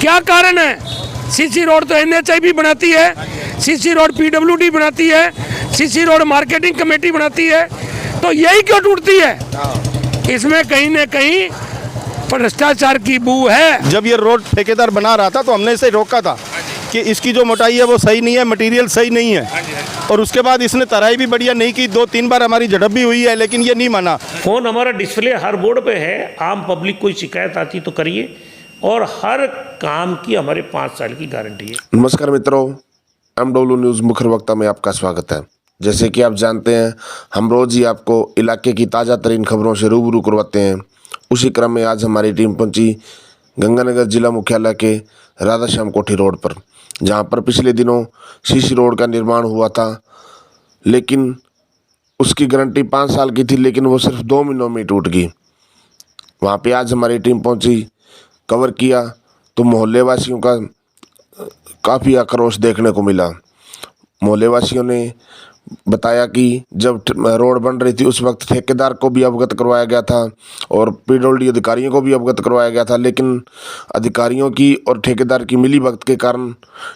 क्या कारण है? सीसी रोड तो NHI भी बनाती है, सीसी रोड PWD बनाती है, सीसी रोड मार्केटिंग कमेटी बनाती है, तो यही क्यों टूटती है? इसमें कहीं न कहीं भ्रष्टाचार की बू है। जब ये रोड ठेकेदार बना रहा था तो हमने इसे रोका था कि इसकी जो मोटाई है वो सही नहीं है, मटेरियल सही नहीं है, और उसके बाद इसने तराई भी बढ़िया नहीं की। 2-3 बार हमारी झड़प भी हुई है, लेकिन ये नहीं माना। फोन हमारा डिस्प्ले हर बोर्ड पे है, आम पब्लिक कोई शिकायत आती तो करिए, और हर काम की हमारे 5 साल की गारंटी है। नमस्कार मित्रों, MW न्यूज़ मुख्य वक्ता में आपका स्वागत है। जैसे कि आप जानते हैं, हम रोज़ ही आपको इलाके की ताज़ा तरीन खबरों से रूबरू करवाते हैं। उसी क्रम में आज हमारी टीम पहुंची गंगानगर जिला मुख्यालय के राधाश्याम कोठी रोड पर, जहां पर पिछले दिनों सीसी रोड का निर्माण हुआ था, लेकिन उसकी गारंटी 5 साल की थी, लेकिन वो सिर्फ 2 महीनों में टूट गई। वहां पे आज हमारी टीम पहुंची, कवर किया तो मोहल्ले वासियों का काफ़ी आक्रोश देखने को मिला। मोहल्ले वासियों ने बताया कि जब रोड बन रही थी उस वक्त ठेकेदार को भी अवगत करवाया गया था और PWD अधिकारियों को भी अवगत करवाया गया था, लेकिन अधिकारियों की और ठेकेदार की मिलीभगत के कारण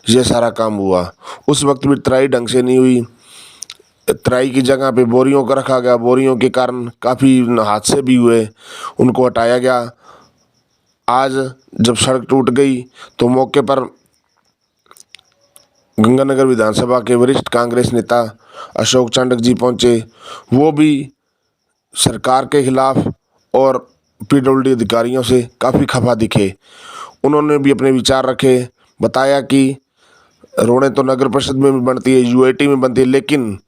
ये सारा काम हुआ। उस वक्त भी तराई ढंग से नहीं हुई, तराई की जगह पे बोरियों को रखा गया, बोरियों के कारण काफ़ी हादसे भी हुए, उनको हटाया गया। आज जब सड़क टूट गई तो मौके पर गंगानगर विधानसभा के वरिष्ठ कांग्रेस नेता अशोक चांडक जी पहुंचे। वो भी सरकार के खिलाफ और PWD अधिकारियों से काफ़ी खफा दिखे। उन्होंने भी अपने विचार रखे, बताया कि रोडें तो नगर परिषद में भी बनती है, UIT में बनती है, लेकिन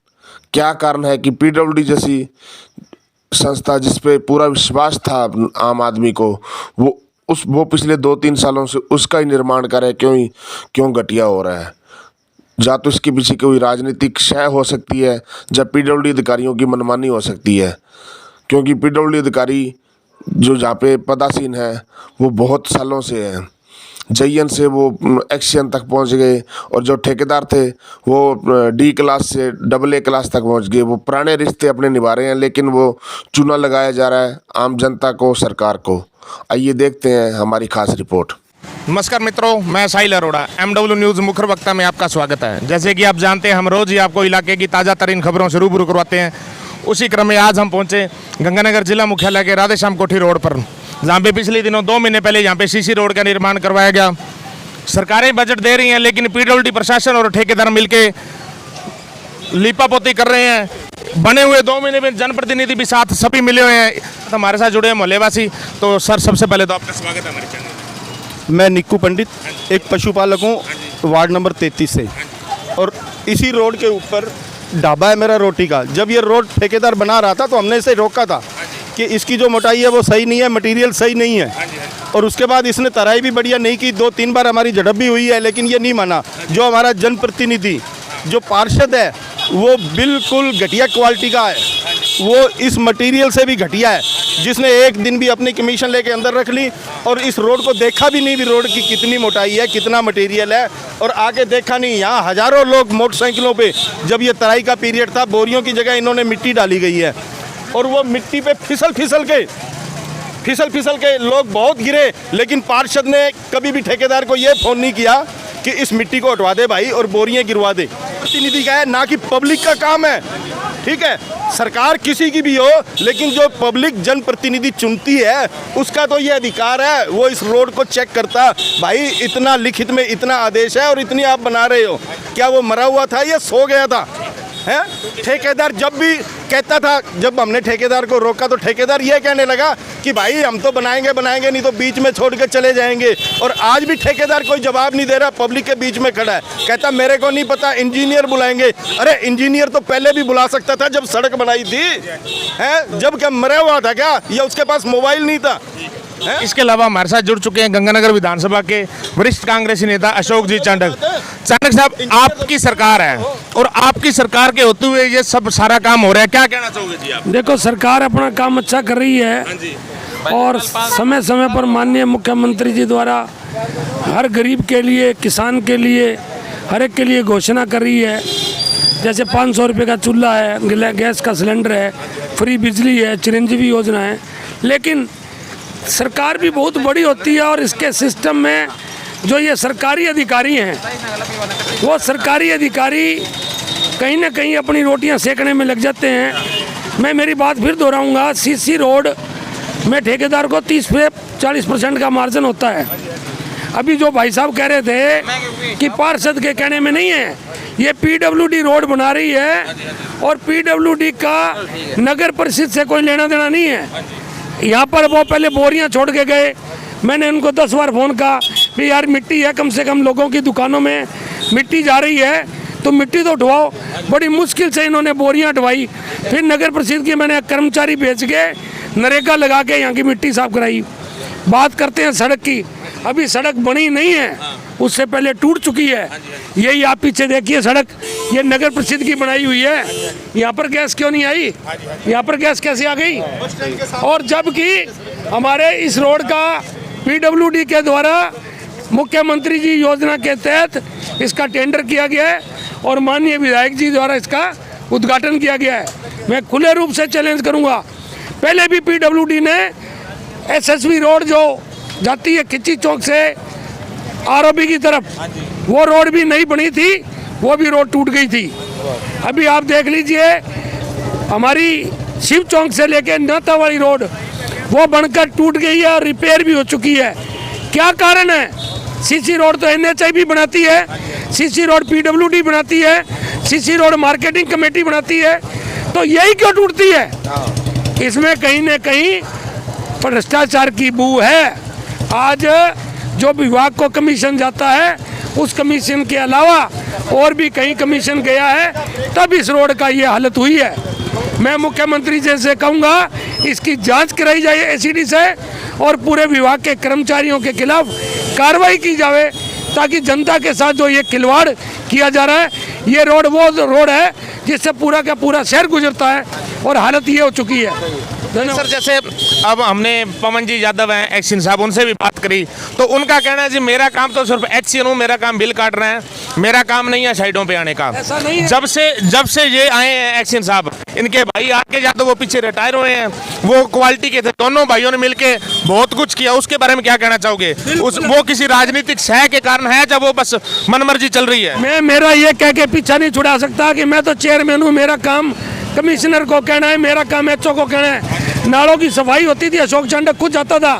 क्या कारण है कि PWD जैसी संस्था जिस पे पूरा विश्वास था आम आदमी को, वो पिछले 2-3 सालों से उसका ही निर्माण करे, क्यों घटिया हो रहा है। या तो इसके पीछे कोई राजनीतिक शय हो सकती है, जब PWD अधिकारियों की मनमानी हो सकती है, क्योंकि PWD अधिकारी जो जहाँ पे पदासीन है वो बहुत सालों से है। JN से वो XN तक पहुँच गए, और जो ठेकेदार थे वो D क्लास से AA क्लास तक पहुँच गए। वो पुराने रिश्ते अपने निभा रहे हैं, लेकिन वो चूना लगाया जा रहा है आम जनता को, सरकार को। आइए देखते हैं हमारी खास रिपोर्ट। नमस्कार मित्रों, मैं साहिल अरोड़ा, MW न्यूज़ मुख्य वक्ता में आपका स्वागत है। जैसे कि आप जानते हैं, हम रोज़ ही आपको इलाके की ताज़ा तरीन खबरों से रूबरू करवाते हैं। उसी क्रम में आज हम पहुंचे गंगानगर जिला मुख्यालय के राधेश्याम कोठी रोड पर, जहाँ पे पिछले दिनों 2 महीने पहले यहाँ पे सीसी रोड का निर्माण करवाया गया। सरकारें बजट दे रही हैं, लेकिन PWD प्रशासन और ठेकेदार मिलके लीपापोती कर रहे हैं। बने हुए 2 महीने में जनप्रतिनिधि भी साथ सभी मिले हुए हैं, हमारे साथ जुड़े हैं मोहल्लेवासी। तो सर, सबसे पहले तो आपका स्वागत है हमारे चैनल। मैं निक्कू पंडित, एक पशुपालक हूँ वार्ड नंबर 33 से, और इसी रोड के ऊपर ढाबा है मेरा रोटी का। जब ये रोड ठेकेदार बना रहा था तो हमने इसे रोका था कि इसकी जो मोटाई है वो सही नहीं है, मटेरियल सही नहीं है, और उसके बाद इसने तराई भी बढ़िया नहीं की। 2-3 बार हमारी झड़प भी हुई है, लेकिन ये नहीं माना। जो हमारा जनप्रतिनिधि, जो पार्षद है, वो बिल्कुल घटिया क्वालिटी का है, वो इस मटेरियल से भी घटिया है, जिसने एक दिन भी अपनी कमीशन लेके अंदर रख ली और इस रोड को देखा भी नहीं, भी रोड की कितनी मोटाई है, कितना मटेरियल है, और आके देखा नहीं। यहाँ हज़ारों लोग मोटरसाइकिलों पे, जब ये तराई का पीरियड था, बोरियों की जगह इन्होंने मिट्टी डाली गई है, और वो मिट्टी पे फिसल फिसल के लोग बहुत गिरे, लेकिन पार्षद ने कभी भी ठेकेदार को ये फ़ोन नहीं किया कि इस मिट्टी को हटवा दे भाई और बोरियां गिरवा दे। प्रतिनिधि का है, ना कि पब्लिक का काम है। ठीक है, सरकार किसी की भी हो, लेकिन जो पब्लिक जनप्रतिनिधि चुनती है उसका तो ये अधिकार है, वो इस रोड को चेक करता। भाई, इतना लिखित में इतना आदेश है और इतनी आप बना रहे हो, क्या वो मरा हुआ था या सो गया था? है ठेकेदार जब भी कहता था, जब हमने ठेकेदार को रोका तो ठेकेदार ये कहने लगा कि भाई हम तो बनाएंगे नहीं तो बीच में छोड़ के चले जाएंगे। और आज भी ठेकेदार कोई जवाब नहीं दे रहा, पब्लिक के बीच में खड़ा है, कहता मेरे को नहीं पता, इंजीनियर बुलाएंगे। अरे इंजीनियर तो पहले भी बुला सकता था जब सड़क बनाई थी, है? जब क्या मरा हुआ था क्या, या उसके पास मोबाइल नहीं था? इसके अलावा हमारे साथ जुड़ चुके हैं गंगानगर विधानसभा के वरिष्ठ कांग्रेसी नेता अशोक जी चांडक। चांडक साहब, आपकी सरकार है और आपकी सरकार के होते हुए ये सब सारा काम हो रहा है, क्या कहना चाहोगे जी आप? देखो, सरकार अपना काम अच्छा कर रही है, और समय समय पर माननीय मुख्यमंत्री जी द्वारा हर गरीब के लिए, किसान के लिए, हर एक के लिए घोषणा कर रही है। जैसे 500 रुपये का चूल्हा है, गैस का सिलेंडर है, फ्री बिजली है, चिरंजीवी योजना है। लेकिन सरकार भी बहुत बड़ी होती है और इसके सिस्टम में जो ये सरकारी अधिकारी हैं, वो सरकारी अधिकारी कहीं ना कहीं अपनी रोटियां सेकने में लग जाते हैं। मैं मेरी बात फिर दोहराऊंगा, सीसी रोड में ठेकेदार को 30 से 40% का मार्जिन होता है। अभी जो भाई साहब कह रहे थे कि पार्षद के कहने में नहीं है, ये पीडब्ल्यूडी रोड बना रही है और पीडब्ल्यूडी का नगर परिषद से कोई लेना देना नहीं है। यहाँ पर वो पहले बोरियां छोड़ के गए, मैंने उनको 10 बार फ़ोन कहा कि यार मिट्टी है, कम से कम लोगों की दुकानों में मिट्टी जा रही है तो मिट्टी तो उठवाओ। बड़ी मुश्किल से इन्होंने बोरियां उठवाई, फिर नगर परिषद की मैंने कर्मचारी भेज के नरेगा लगा के यहाँ की मिट्टी साफ कराई। बात करते हैं सड़क की, अभी सड़क बनी नहीं है, उससे पहले टूट चुकी है। यही आप पीछे देखिए सड़क, ये नगर परिषद की बनाई हुई है। यहाँ पर गैस क्यों नहीं आई? यहाँ पर गैस कैसे आ गई? और जबकि हमारे इस रोड का पीडब्ल्यूडी के द्वारा मुख्यमंत्री जी योजना के तहत इसका टेंडर किया गया है और माननीय विधायक जी द्वारा इसका उद्घाटन किया गया है। मैं खुले रूप से चैलेंज करूँगा, पहले भी पीडब्ल्यूडी ने एसएसवी रोड जो जाती है खिच्ची चौक से आरओबी की तरफ, वो रोड भी नहीं बनी थी, वो भी रोड टूट गई थी। अभी आप देख लीजिए हमारी शिव चौक से लेकर नाता वाली रोड वो बनकर टूट गई है और रिपेयर भी हो चुकी है। क्या कारण है? सीसी रोड तो एनएचआई भी बनाती है, सीसी रोड पीडब्ल्यूडी बनाती है, सीसी रोड मार्केटिंग कमेटी बनाती है, तो यही क्यों टूटती है? इसमें कहीं न कहीं भ्रष्टाचार की बू है। आज जो विभाग को कमीशन जाता है, उस कमीशन के अलावा और भी कहीं कमीशन गया है, तब इस रोड का ये हालत हुई है। मैं मुख्यमंत्री जी से कहूँगा इसकी जांच कराई जाए एसीडी से और पूरे विभाग के कर्मचारियों के खिलाफ कार्रवाई की जाए, ताकि जनता के साथ जो ये खिलवाड़ किया जा रहा है, ये रोड वो रोड है जिससे पूरा का पूरा शहर गुजरता है और हालत ये हो चुकी है। सर जैसे अब हमने पवन जी यादव हैं एक्शन साहब, उनसे भी बात करी तो उनका कहना है जी मेरा काम तो सिर्फ एक्शन हूँ, मेरा काम बिल काट रहे हैं, मेरा काम नहीं है साइडों पे आने का। ऐसा नहीं है। जब से ये आए हैं एक्शन साहब, इनके भाई आगे यादव वो पीछे रिटायर हुए हैं, वो क्वालिटी के थे, दोनों भाइयों ने मिलके बहुत कुछ किया। उसके बारे में क्या कहना चाहोगे? वो किसी राजनीतिक सह के कारण है जब वो बस मनमर्जी चल रही है? मैं मेरा ये कह के पीछा नहीं छुड़ा सकता कि मैं तो चेयरमैन हूँ, मेरा काम कमिश्नर को कहना है, मेरा काम एचओ को कहना है। नालों की सफाई होती थी, अशोक चांडक खुद जाता था,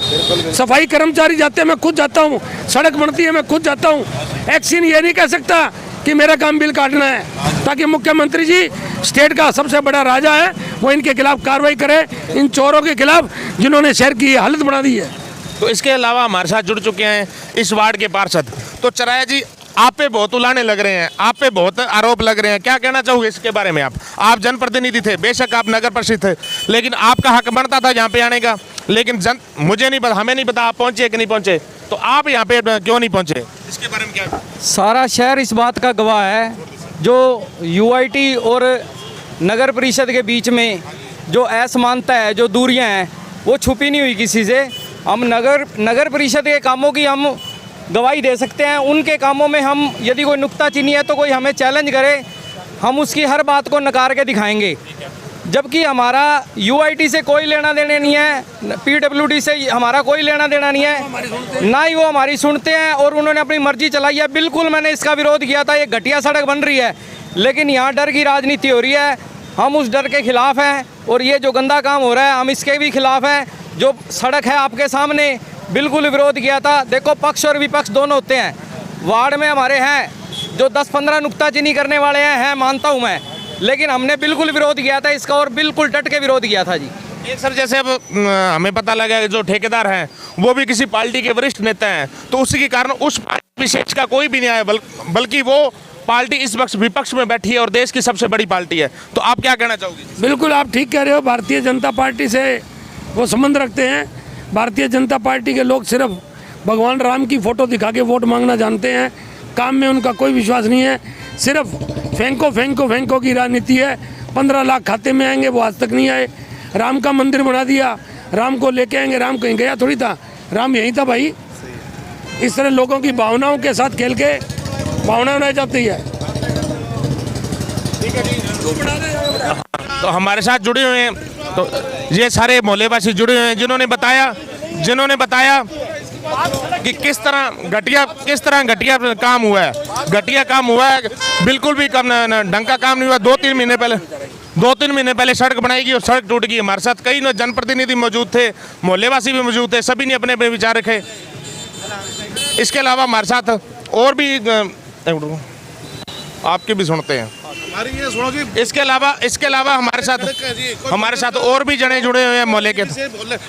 सफाई कर्मचारी जाते हैं, मैं खुद जाता हूँ, सड़क बनती है मैं खुद जाता हूँ। एक्शन ये नहीं कह सकता कि मेरा काम बिल काटना है, ताकि मुख्यमंत्री जी स्टेट का सबसे बड़ा राजा है, वो इनके खिलाफ कार्रवाई करे, इन चोरों के खिलाफ जिन्होंने शहर की हालत बना दी है। तो इसके अलावा हमारे साथ जुड़ चुके हैं इस वार्ड के पार्षद। तो चराया जी, आप पे बहुत उलाने लग रहे हैं, आप पे बहुत आरोप लग रहे हैं, क्या कहना चाहोगे इसके बारे में? आप जनप्रतिनिधि थे, बेशक आप नगर परिषद थे, लेकिन आपका हक बनता था यहाँ पे आने का, लेकिन मुझे नहीं पता, हमें नहीं पता आप पहुंचे कि नहीं पहुंचे, तो आप यहाँ पे क्यों नहीं पहुंचे? इसके बारे में क्या? सारा शहर इस बात का गवाह है, जो यूआईटी और नगर परिषद के बीच में जो असमानता है, जो दूरियाँ हैं, वो छुपी नहीं हुई किसी से। हम नगर परिषद के कामों की हम गवाही दे सकते हैं, उनके कामों में हम यदि कोई नुक्ताचीनी है तो कोई हमें चैलेंज करे, हम उसकी हर बात को नकार के दिखाएंगे। जबकि हमारा यूआईटी से कोई लेना देना नहीं है, पीडब्ल्यूडी से हमारा कोई लेना देना नहीं है, ना ही वो हमारी सुनते हैं और उन्होंने अपनी मर्जी चलाई है। बिल्कुल मैंने इसका विरोध किया था, ये घटिया सड़क बन रही है, लेकिन यहाँ डर की राजनीति हो रही है, हम उस डर के खिलाफ हैं और ये जो गंदा काम हो रहा है हम इसके भी खिलाफ हैं। जो सड़क है आपके सामने, बिल्कुल विरोध किया था। देखो पक्ष और विपक्ष दोनों होते हैं, वार्ड में हमारे हैं जो 10-15 नुक्ताचीनी करने वाले हैं मानता हूं मैं, लेकिन हमने बिल्कुल विरोध किया था इसका और बिल्कुल डट के विरोध किया था जी। एक सर जैसे अब हमें पता लगा कि जो ठेकेदार हैं वो भी किसी पार्टी के वरिष्ठ नेता हैं, तो उसी के कारण उस पार्टी विशेष का कोई भी नहीं आया, बल्कि वो पार्टी इस वक्त विपक्ष में बैठी है और देश की सबसे बड़ी पार्टी है, तो आप क्या कहना चाहोगे? बिल्कुल आप ठीक कह रहे हो, भारतीय जनता पार्टी से वो संबंध रखते हैं। भारतीय जनता पार्टी के लोग सिर्फ भगवान राम की फ़ोटो दिखा के वोट मांगना जानते हैं, काम में उनका कोई विश्वास नहीं है, सिर्फ फेंको की राजनीति है। 15 लाख खाते में आएंगे, वो आज तक नहीं आए। राम का मंदिर बना दिया, राम को लेके आएंगे, राम कहीं गया थोड़ी था, राम यहीं था भाई। इस तरह लोगों की भावनाओं के साथ खेल के भावना बनाई जाती है। तो हमारे साथ जुड़े हुए हैं तो ये सारे मोहल्लेवासी जुड़े हुए हैं जिन्होंने बताया कि किस तरह घटिया काम हुआ है। घटिया काम हुआ है, बिल्कुल भी ढंग का काम नहीं हुआ। 2-3 महीने पहले सड़क बनाई गई और सड़क टूट गई। हमारे साथ कई जनप्रतिनिधि मौजूद थे, मोहल्लेवासी भी मौजूद थे, सभी ने अपने अपने विचार रखे। इसके अलावा हमारे साथ और भी आपके भी सुनते हैं। इसके अलावा हमारे साथ और भी जने जुड़े हुए हैं मोहल्ले के।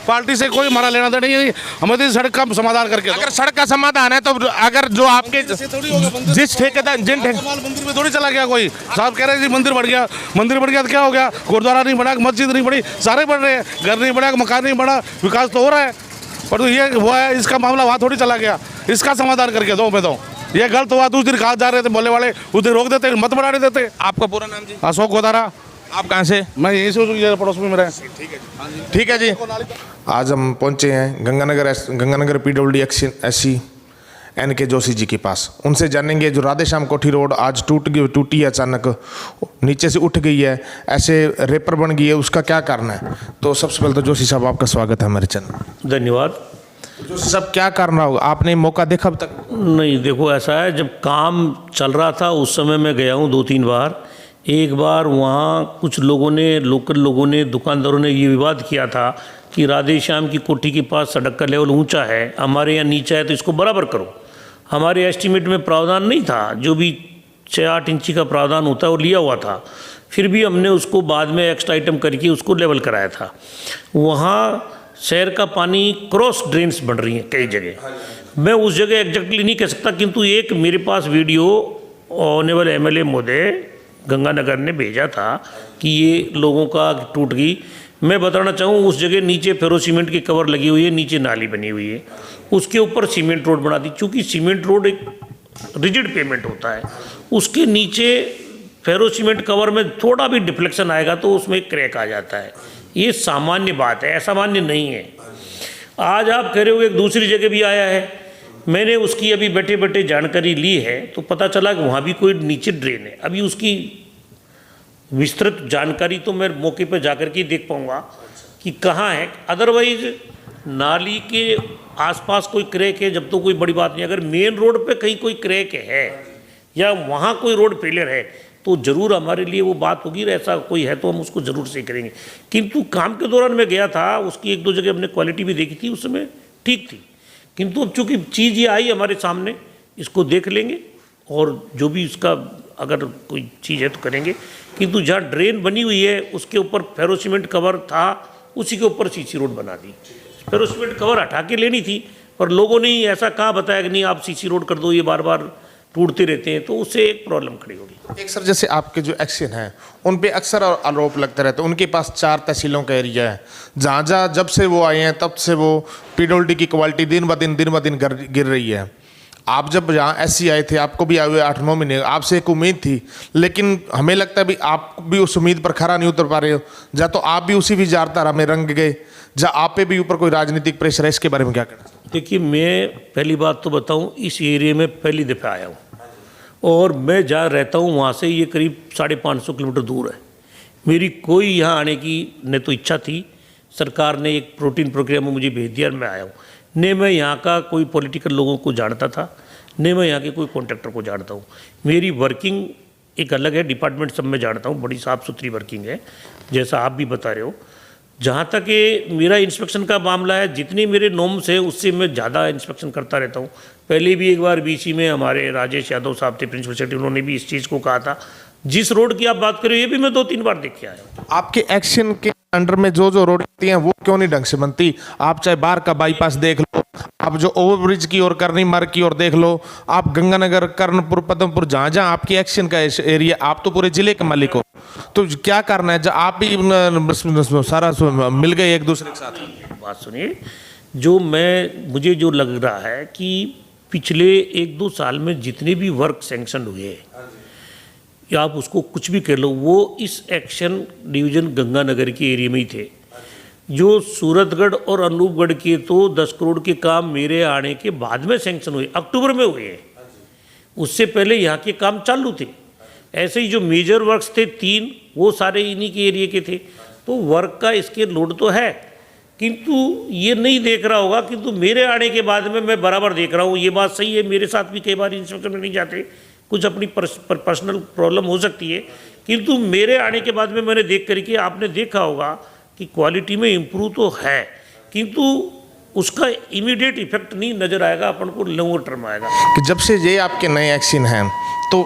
पार्टी से कोई हमारा लेना देना नहीं है, हमें सड़क का समाधान करके दो। अगर सड़क का समाधान है तो अगर जो आपके जिस ठेकेदार मंदिर में थोड़ी चला गया कोई साहब कह रहे हैं मंदिर बढ़ गया तो क्या हो गया? गुरुद्वारा नहीं बढ़ा, मस्जिद नहीं बढ़ी, सारे बढ़ रहे हैं। घर नहीं बढ़ा, मकान नहीं बढ़ा, विकास तो हो रहा है, पर तो ये हुआ है, इसका मामला वहाँ थोड़ी चला गया। इसका समाधान करके दो। मैं दो ये गलत हुआ तो उस दिन कहा जा रहे थे मोहल्ले वाले, उस दिन रोक देते, मत बढ़ाने देते। आपका पूरा नाम जी? अशोक गोदारा। आप कहाँ से? मैं यहीं से पड़ोस में मेरा। ठीक है जी। आज हम पहुँचे हैं Ganganagar PWD SC NK Joshi ji के पास। उनसे जानेंगे जो राधेश्याम कोठी रोड आज टूटी है, अचानक नीचे से उठ गई है, ऐसे रेपर बन गई है, उसका क्या कारण है? तो सबसे पहले तो जोशी साहब आपका स्वागत है हमारे चैनल। धन्यवाद। जोशी साहब क्या करना होगा, आपने मौका देखा अब तक? नहीं, देखो ऐसा है, जब काम चल रहा था उस समय मैं गया हूँ 2-3 बार। एक बार वहाँ कुछ लोगों ने, लोकल लोगों ने, दुकानदारों ने ये विवाद किया था कि राधेश्याम की कोठी के पास सड़क का लेवल ऊंचा है, हमारे यहाँ नीचा है, तो इसको बराबर करो। हमारे एस्टीमेट में प्रावधान नहीं था, जो भी 6-8 इंची का प्रावधान होता है वो लिया हुआ था। फिर भी हमने उसको बाद में एक्स्ट्रा आइटम करके उसको लेवल कराया था। वहाँ शहर का पानी क्रॉस ड्रेन्स बन रही हैं कई जगह। मैं उस जगह एग्जैक्टली नहीं कह सकता, किंतु एक मेरे पास वीडियो ऑनरेबल MLA महोदय गंगानगर ने भेजा था कि ये लोगों का टूट गई। मैं बताना चाहूँ, उस जगह नीचे फेरो सीमेंट की कवर लगी हुई है, नीचे नाली बनी हुई है, उसके ऊपर सीमेंट रोड बना दी। चूँकि सीमेंट रोड एक रिजिड पेमेंट होता है, उसके नीचे फेरो सीमेंट कवर में थोड़ा भी डिफ्लेक्शन आएगा तो उसमें क्रैक आ जाता है। ये सामान्य बात है, असामान्य नहीं है। आज आप कह रहे हो एक दूसरी जगह भी आया है, मैंने उसकी अभी बैठे बैठे जानकारी ली है तो पता चला कि वहाँ भी कोई नीचे ड्रेन है। अभी उसकी विस्तृत जानकारी तो मैं मौके पर जाकर के देख पाऊँगा कि कहाँ है। अदरवाइज नाली के आसपास कोई क्रैक है जब तो कोई बड़ी बात नहीं। अगर मेन रोड पे कहीं कोई क्रैक है या वहाँ कोई रोड फेलियर है तो ज़रूर हमारे लिए वो बात होगी, ऐसा कोई है तो हम उसको ज़रूर सही करेंगे। किंतु काम के दौरान मैं गया था, उसकी 1-2 जगह हमने क्वालिटी भी देखी थी, उस समय ठीक थी। किंतु अब चूँकि चीज़ ये आई हमारे सामने, इसको देख लेंगे और जो भी इसका अगर कोई चीज़ है तो करेंगे। किंतु जहाँ ड्रेन बनी हुई है उसके ऊपर फेरो सीमेंट कवर था, उसी के ऊपर CC रोड बना दी। फेरो सीमेंट कवर हटा के लेनी थी, पर लोगों ने ऐसा कहाँ बताया कि नहीं आप CC रोड कर दो, ये बार बार टूटते रहते हैं, तो उससे एक प्रॉब्लम खड़ी होगी। एक सर, जैसे आपके जो एक्शन हैं उन पे अक्सर आरोप लगते रहते हैं, उनके पास 4 तहसीलों का एरिया है, जहाँ जब से वो आए हैं तब से वो PWD की क्वालिटी दिन ब दिन गिर रही है। आप जब यहाँ SC आए थे, आपको भी आए हुए 8-9 महीने, आपसे एक उम्मीद थी, लेकिन हमें लगता है भी आप भी उस उम्मीद पर खरा नहीं उतर पा रहे हो। या तो आप भी उसी विचारधारा में रंग गए, या आप पे भी ऊपर कोई राजनीतिक प्रेशर है, इसके बारे में क्या कहना? देखिए, मैं पहली बात तो बताऊं, इस एरिया में पहली दफ़ा आया हूं और मैं जहाँ रहता हूं वहाँ से ये करीब 550 किलोमीटर दूर है। मेरी कोई यहाँ आने की न तो इच्छा थी, सरकार ने एक प्रोटीन प्रोग्राम में मुझे भेज दिया और मैं आया हूँ। न मैं यहाँ का कोई पॉलिटिकल लोगों को जानता था, न मैं यहाँ के कोई कॉन्ट्रैक्टर को जानता हूँ। मेरी वर्किंग एक अलग है, डिपार्टमेंट सब मैं जानता हूँ, बड़ी साफ़ सुथरी वर्किंग है, जैसा आप भी बता रहे हो। जहाँ तक ये मेरा इंस्पेक्शन का मामला है, जितनी मेरे नॉर्म्स है उससे मैं ज़्यादा इंस्पेक्शन करता रहता हूँ। पहले भी एक बार BC में हमारे राजेश यादव साहब थे प्रिंसिपल सेक्रेटरी, उन्होंने भी इस चीज़ को कहा था। जिस रोड की आप बात कर रहे हो ये भी मैं 2-3 बार देख के आया हूँ। आपके एक्शन के अंडर में जो रोड होती हैं वो क्यों नहीं ढंग से बनती? आप चाहे बाहर का बाईपास देख लो, आप जो ओवरब्रिज की और करनी मार्ग की ओर देख लो, आप गंगानगर, कर्णपुर, पद्मपुर, जहाँ जहाँ आपकी एक्शन का एरिया, आप तो पूरे जिले के मालिक हो, तो क्या करना है? जब आप भी सारा मिल गए एक दूसरे के साथ। बात सुनिए, मुझे जो लग रहा है कि पिछले 1-2 साल में जितने भी वर्क सैंक्शन हुए, या आप उसको कुछ भी कर लो, वो इस एक्शन डिवीज़न गंगानगर के एरिया में ही थे। जो सूरतगढ़ और अनूपगढ़ के तो 10 करोड़ के काम मेरे आने के बाद में सैंक्शन हुए, अक्टूबर में हुए हैं, उससे पहले यहाँ के काम चालू थे। ऐसे ही जो मेजर वर्क्स थे 3, वो सारे इन्हीं के एरिया के थे। तो वर्क का इसके लोड तो है, किंतु ये नहीं देख रहा होगा, किंतु मेरे आने के बाद में मैं बराबर देख रहा हूँ। ये बात सही है, मेरे साथ भी कई बार इंस्पेक्शन में नहीं जाते, कुछ अपनी पर्सनल प्रॉब्लम हो सकती है, किंतु मेरे आने के बाद में मैंने देख करके आपने देखा होगा कि क्वालिटी में इम्प्रूव तो है, किंतु उसका इमीडिएट इफेक्ट नहीं नज़र आएगा, अपन को लॉन्गर टर्म आएगा। कि जब से ये आपके नए एक्शन हैं, तो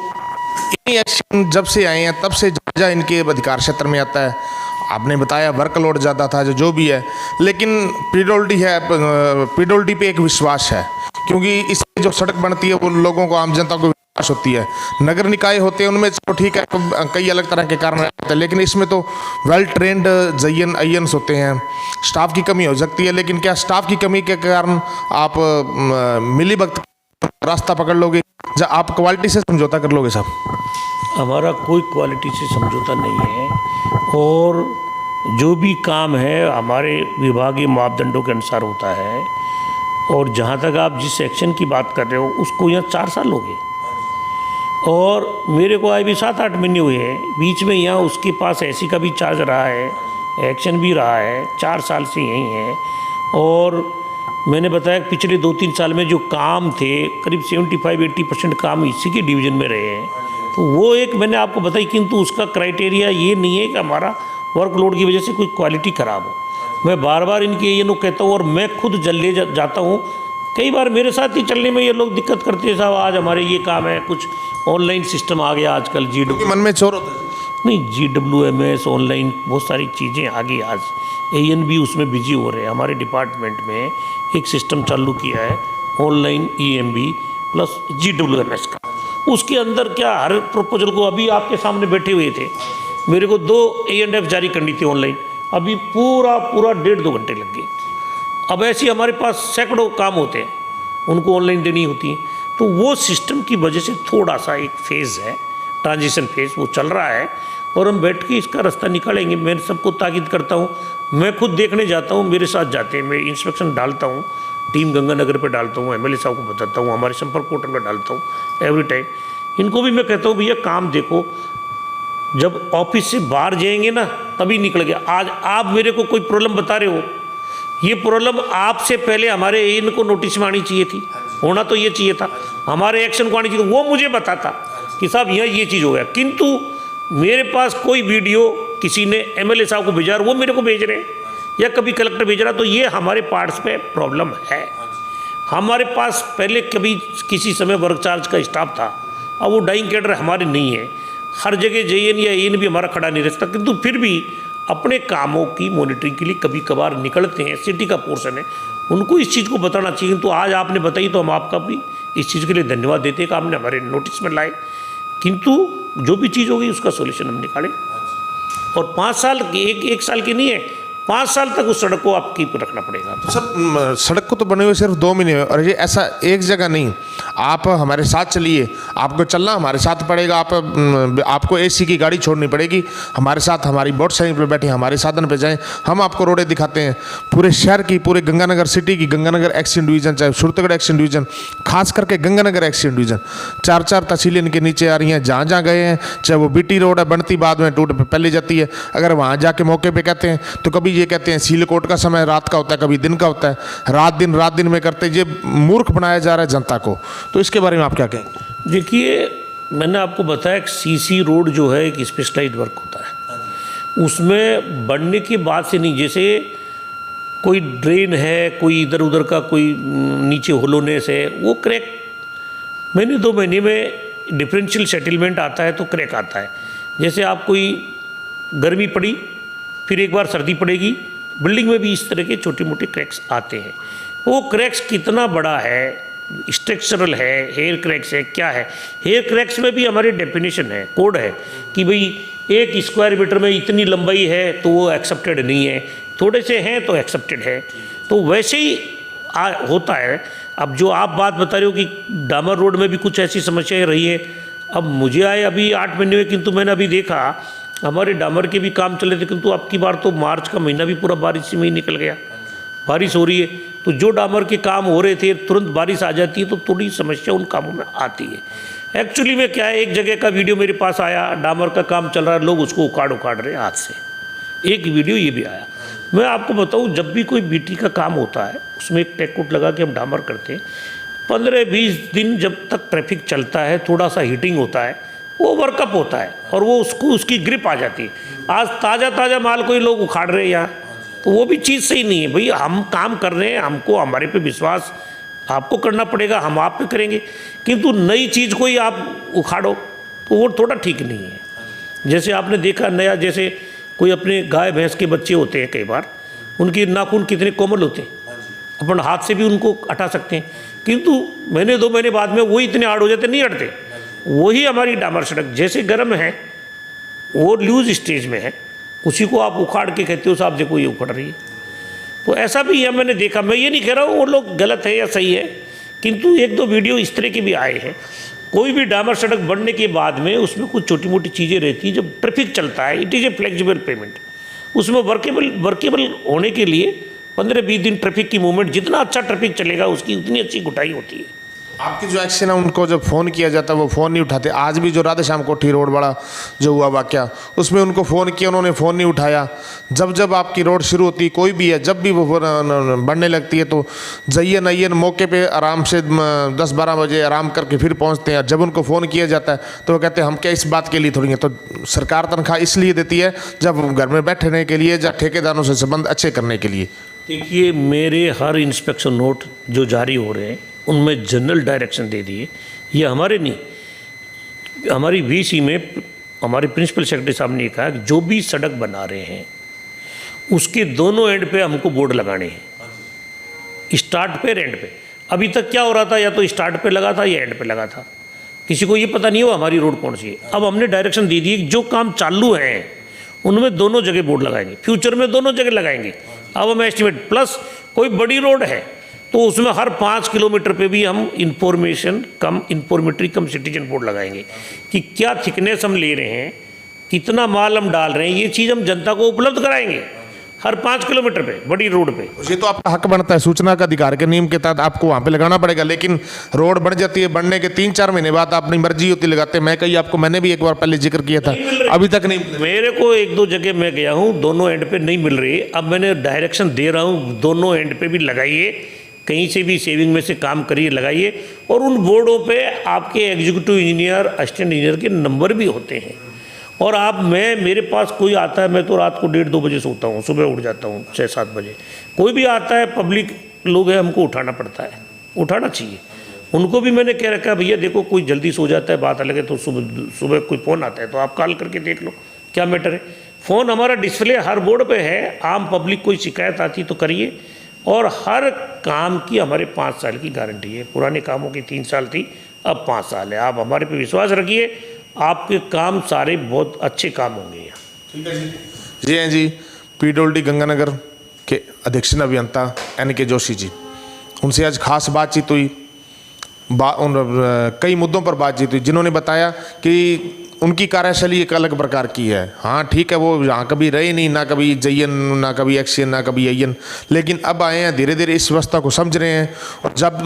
ये एक्शन जब से आए हैं तब से ज़्यादा इनके अधिकार क्षेत्र में आता है। आपने बताया वर्कलोड ज़्यादा था, जो भी है, लेकिन पीडब्ल्यूडी पे एक विश्वास है, क्योंकि इससे जो सड़क बनती है वो लोगों को, आम जनता को विश्वास होती है। नगर निकाय होते हैं उनमें तो ठीक है, कई अलग तरह के कारण रहते हैं, लेकिन इसमें तो वेल ट्रेंड अयंस होते हैं। स्टाफ की कमी हो सकती है, लेकिन क्या स्टाफ की कमी के कारण आप मिलीभगत रास्ता पकड़ लोगे या आप क्वालिटी से समझौता कर लोगे? साहब, हमारा कोई क्वालिटी से समझौता नहीं है, और जो भी काम है हमारे विभागीय मापदंडों के अनुसार होता है। और जहाँ तक आप जिस एक्शन की बात कर रहे हो, उसको यहाँ 4 साल हो गए, और मेरे को आए भी 7-8 महीने हुए हैं। बीच में यहाँ उसके पास ऐसी का भी चार्ज रहा है, एक्शन भी रहा है, 4 साल से यही है। और मैंने बताया कि पिछले 2-3 साल में जो काम थे, करीब 75-80% काम इसी के डिवीज़न में रहे हैं। तो वो एक मैंने आपको बताई, किंतु उसका क्राइटेरिया ये नहीं है कि हमारा वर्कलोड की वजह से कोई क्वालिटी ख़राब हो। मैं बार बार इनके ये लोग कहता हूँ, और मैं खुद जल्दी जाता हूँ। कई बार मेरे साथ ही चलने में ये लोग दिक्कत करते हैं, साहब आज हमारे ये काम है, कुछ ऑनलाइन सिस्टम आ गया आजकल, मन में चोर होता है। नहीं, GWMS ऑनलाइन बहुत सारी चीज़ें आ गई। आज AN भी उसमें बिजी हो रहे हैं। हमारे डिपार्टमेंट में एक सिस्टम चालू किया है ऑनलाइन EMB प्लस GWMS का। उसके अंदर क्या, हर प्रपोजल को, अभी आपके सामने बैठे हुए थे, मेरे को 2 A&F जारी करनी थी ऑनलाइन, अभी पूरा 1.5-2 घंटे लग गए। अब ऐसे हमारे पास सैकड़ों काम होते हैं, उनको ऑनलाइन देनी होती है। तो वो सिस्टम की वजह से थोड़ा सा एक फेज़ है, ट्रांजिशन फेज़ वो चल रहा है, और हम बैठ के इसका रास्ता निकालेंगे। मैं सबको ताकीद करता हूँ, मैं खुद देखने जाता हूँ, मेरे साथ जाते हैं, मैं इंस्पेक्शन डालता हूँ, टीम गंगानगर पे डालता हूँ, MLA साहब को बताता हूँ, हमारे संपर्क पोर्टल में डालता हूँ एवरी टाइम। इनको भी मैं कहता हूँ, भैया काम देखो, जब ऑफिस से बाहर जाएंगे ना तभी निकल गया। आज आप मेरे को कोई प्रॉब्लम बता रहे हो, ये प्रॉब्लम आपसे पहले हमारे AN को नोटिस में आनी चाहिए थी, होना तो ये चाहिए था, हमारे एक्शन को आनी चाहिए, वो मुझे बताता कि साहब यहाँ ये चीज़ हो गया। किंतु मेरे पास कोई वीडियो किसी ने MLA साहब को भेजा, वो मेरे को भेज रहे हैं, या कभी कलेक्टर भेज रहा, तो ये हमारे पार्ट्स पे प्रॉब्लम है। हमारे पास पहले कभी किसी समय वर्क चार्ज का स्टाफ था, अब वो डाइंग कैडर हमारे नहीं है। हर जगह JN या AN भी हमारा खड़ा नहीं रहता, किंतु फिर भी अपने कामों की मॉनिटरिंग के लिए कभी कभार निकलते हैं। सिटी का पोर्शन है, उनको इस चीज़ को बताना चाहिए। तो आज आपने बताई तो हम आपका भी इस चीज़ के लिए धन्यवाद देते हैं कि आपने हमारे नोटिस में लाए, किंतु जो भी चीज़ होगी उसका सोल्यूशन हम निकालें। और 5 साल की, एक साल की नहीं है, 5 साल तक उस सड़क को आपकी रखना पड़ेगा। तो सर, सड़क को तो बने हुए सिर्फ 2 महीने में, और ये ऐसा एक जगह नहीं, आप हमारे साथ चलिए, आपको चलना हमारे साथ पड़ेगा। आपको AC की गाड़ी छोड़नी पड़ेगी, हमारे साथ हमारी मोटरसाइकिल पर बैठे हमारे साधन पे जाएं, हम आपको रोडें दिखाते हैं पूरे शहर की, पूरे गंगानगर सिटी की, गंगानगर एक्सीडेंट डिवीज़न, चाहे सुरतगढ़ एक्सीडेंट डिवीज़न, खास करके गंगानगर एक्सीडेंट डिवीज़न, 4-4 तहसीलें इनके नीचे आ रही हैं। जहाँ जहाँ गए हैं, चाहे वो BT रोड है, बनती बाद में टूट पहले जाती है, अगर वहाँ जाके मौके पर कहते हैं तो कभी ये कहते हैं सीलकोट का समय रात का होता है, कभी दिन का होता है, रात दिन में करते, ये मूर्ख बनाया जा रहा है जनता को। तो इसके बारे में आप क्या कहेंगे? देखिए, मैंने आपको बताया कि CC रोड जो है एक स्पेशलाइज्ड वर्क होता है, उसमें बढ़ने के बाद से नहीं, जैसे कोई ड्रेन है, कोई इधर उधर का कोई नीचे होलोनेस है, वो क्रैक महीने 2 महीने में डिफरेंशियल सेटलमेंट आता है तो क्रैक आता है। जैसे आप कोई गर्मी पड़ी, फिर एक बार सर्दी पड़ेगी, बिल्डिंग में भी इस तरह के छोटे मोटे क्रैक्स आते हैं। वो क्रैक्स कितना बड़ा है, स्ट्रक्चरल है, हेयर क्रैक्स है, क्या है, हेयर क्रैक्स में भी हमारी डेफिनेशन है, कोड है कि भाई 1 स्क्वायर मीटर में इतनी लंबाई है तो वो एक्सेप्टेड नहीं है, थोड़े से हैं तो एक्सेप्टेड है। तो वैसे ही होता है। अब जो आप बात बता रहे हो कि डामर रोड में भी कुछ ऐसी समस्याएं रही है, अब मुझे आए अभी 8 महीने में, किंतु मैंने अभी देखा हमारे डामर के भी काम चल रहे थे, किंतु अब की बार तो मार्च का महीना भी पूरा बारिश में ही निकल गया, बारिश हो रही है, तो जो डामर के काम हो रहे थे तुरंत बारिश आ जाती है तो थोड़ी समस्या उन कामों में आती है। एक्चुअली में क्या है, एक जगह का वीडियो मेरे पास आया, डामर का काम चल रहा है, लोग उसको उखाड़ रहे हैं हाथ से, एक वीडियो ये भी आया। मैं आपको बताऊं, जब भी कोई बीटी का काम होता है उसमें एक टेकउट लगा के हम डामर करते हैं, 15-20 दिन जब तक ट्रैफिक चलता है, थोड़ा सा हीटिंग होता है, वो वर्कअप होता है और वो उसकी ग्रिप आ जाती है। आज ताज़ा माल कोई लोग उखाड़ रहे हैं यहाँ, तो वो भी चीज़ सही नहीं है। भाई हम काम कर रहे हैं, हमको हमारे पे विश्वास आपको करना पड़ेगा, हम आप पे करेंगे, किंतु नई चीज़ कोई आप उखाड़ो तो वो थोड़ा ठीक नहीं है। जैसे आपने देखा नया, जैसे कोई अपने गाय भैंस के बच्चे होते हैं, कई बार उनके नाखून कितने कोमल होते हैं, अपन हाथ से भी उनको हटा सकते हैं, किंतु महीने 2 महीने बाद में वो इतने हार्ड हो जाते, नहीं हटते। वही हमारी डामर सड़क जैसे गर्म है, वो लूज स्टेज में है, उसी को आप उखाड़ के कहते हो साहब देखो ये उखड़ रही है। तो ऐसा भी है, मैंने देखा। मैं ये नहीं कह रहा हूँ वो लोग गलत है या सही है, किंतु 1-2 वीडियो इस तरह के भी आए हैं। कोई भी डामर सड़क बनने के बाद में उसमें कुछ छोटी मोटी चीज़ें रहती हैं। जब ट्रैफिक चलता है, it is a flexible pavement, उसमें वर्केबल होने के लिए 15-20 दिन ट्रैफिक की मूवमेंट, जितना अच्छा ट्रैफिक चलेगा उसकी उतनी अच्छी गुटाई होती है। आपकी जो एक्शन है उनको जब फ़ोन किया जाता है वो फ़ोन नहीं उठाते। आज भी जो राधे श्याम कोठी रोड वाला जो हुआ वाक़या, उसमें उनको फ़ोन किया, उन्होंने फ़ोन नहीं उठाया। जब आपकी रोड शुरू होती है, कोई भी है, जब भी वो बढ़ने लगती है तो जाइए नइए मौके पे आराम से 10-12 बजे आराम करके फिर पहुंचते हैं। जब उनको फ़ोन किया जाता है तो वो कहते हैं हम क्या इस बात के लिए थोड़ी है। तो सरकार तनख्वाह इसलिए देती है जब घर में बैठने के लिए, जब ठेकेदारों से संबंध अच्छे करने के लिए। देखिए, मेरे हर इंस्पेक्शन नोट जो जारी हो रहे हैं उनमें जनरल डायरेक्शन दे दिए। ये हमारे नहीं, हमारी VC में हमारे प्रिंसिपल सेक्रेटरी साहब ने कहा कि जो भी सड़क बना रहे हैं उसके दोनों एंड पे हमको बोर्ड लगाने हैं, स्टार्ट पे एंड पे। अभी तक क्या हो रहा था, या तो स्टार्ट पे लगा था या एंड पे लगा था, किसी को ये पता नहीं हो हमारी रोड कौन सी है। अब हमने डायरेक्शन दे दी कि जो काम चालू हैं उनमें दोनों जगह बोर्ड लगाएंगे, फ्यूचर में दोनों जगह लगाएंगे। अब हम एस्टिमेट प्लस कोई बड़ी रोड है तो उसमें हर 5 किलोमीटर पे भी हम इंफॉर्मेटरी कम सिटीजन बोर्ड लगाएंगे कि क्या थिकनेस हम ले रहे हैं, कितना माल हम डाल रहे हैं, ये चीज़ हम जनता को उपलब्ध कराएंगे हर 5 किलोमीटर पे बड़ी रोड पे। ये तो आपका हक बनता है, सूचना का अधिकार के नियम के तहत आपको वहाँ पे लगाना पड़ेगा। लेकिन रोड बढ़ जाती है, बढ़ने के 3-4 महीने बाद अपनी मर्जी होती लगाते हैं। मैंने भी एक बार पहले जिक्र किया था, अभी तक नहीं। मेरे को 1-2 जगह मैं गया हूँ, दोनों एंड पे नहीं मिल रही। अब मैंने डायरेक्शन दे रहा हूँ दोनों एंड पे भी लगाइए, कहीं से भी सेविंग में से काम करिए, लगाइए। और उन बोर्डों पे आपके एग्जीक्यूटिव इंजीनियर, असिस्टेंट इंजीनियर के नंबर भी होते हैं। और मेरे पास कोई आता है, मैं तो रात को 1:30-2 बजे सोता हूँ, सुबह उठ जाता हूँ 6-7 बजे। कोई भी आता है, पब्लिक लोग हैं, हमको उठाना पड़ता है, उठाना चाहिए। उनको भी मैंने कह रखा है भैया देखो कोई जल्दी सो जाता है, बात अलग है, तो सुबह कोई फ़ोन आता है तो आप कॉल करके देख लो क्या मैटर है। फ़ोन हमारा डिस्प्ले हर बोर्ड पे है, आम पब्लिक कोई शिकायत आती तो करिए। और हर काम की हमारे 5 साल की गारंटी है। पुराने कामों की 3 साल थी, अब 5 साल है। आप हमारे पे विश्वास रखिए, आपके काम सारे बहुत अच्छे काम होंगे यहाँ। ठीक है जी। जी हैं जी, PWD गंगानगर के अध्यक्ष अभियंता NK जोशी जी, उनसे आज खास बातचीत हुई, कई मुद्दों पर बातचीत हुई, जिन्होंने बताया कि उनकी कार्यशैली एक अलग प्रकार की है। हाँ ठीक है, वो यहाँ कभी रहे नहीं, ना कभी जयन, ना कभी एक्सियन, ना कभी अयन, लेकिन अब आए हैं, धीरे धीरे इस व्यवस्था को समझ रहे हैं। और जब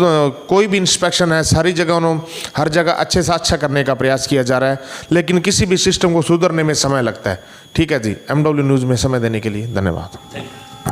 कोई भी इंस्पेक्शन है, सारी जगह उन्होंने हर जगह अच्छे से अच्छा करने का प्रयास किया जा रहा है, लेकिन किसी भी सिस्टम को सुधरने में समय लगता है। ठीक है जी, MW न्यूज़ में समय देने के लिए धन्यवाद।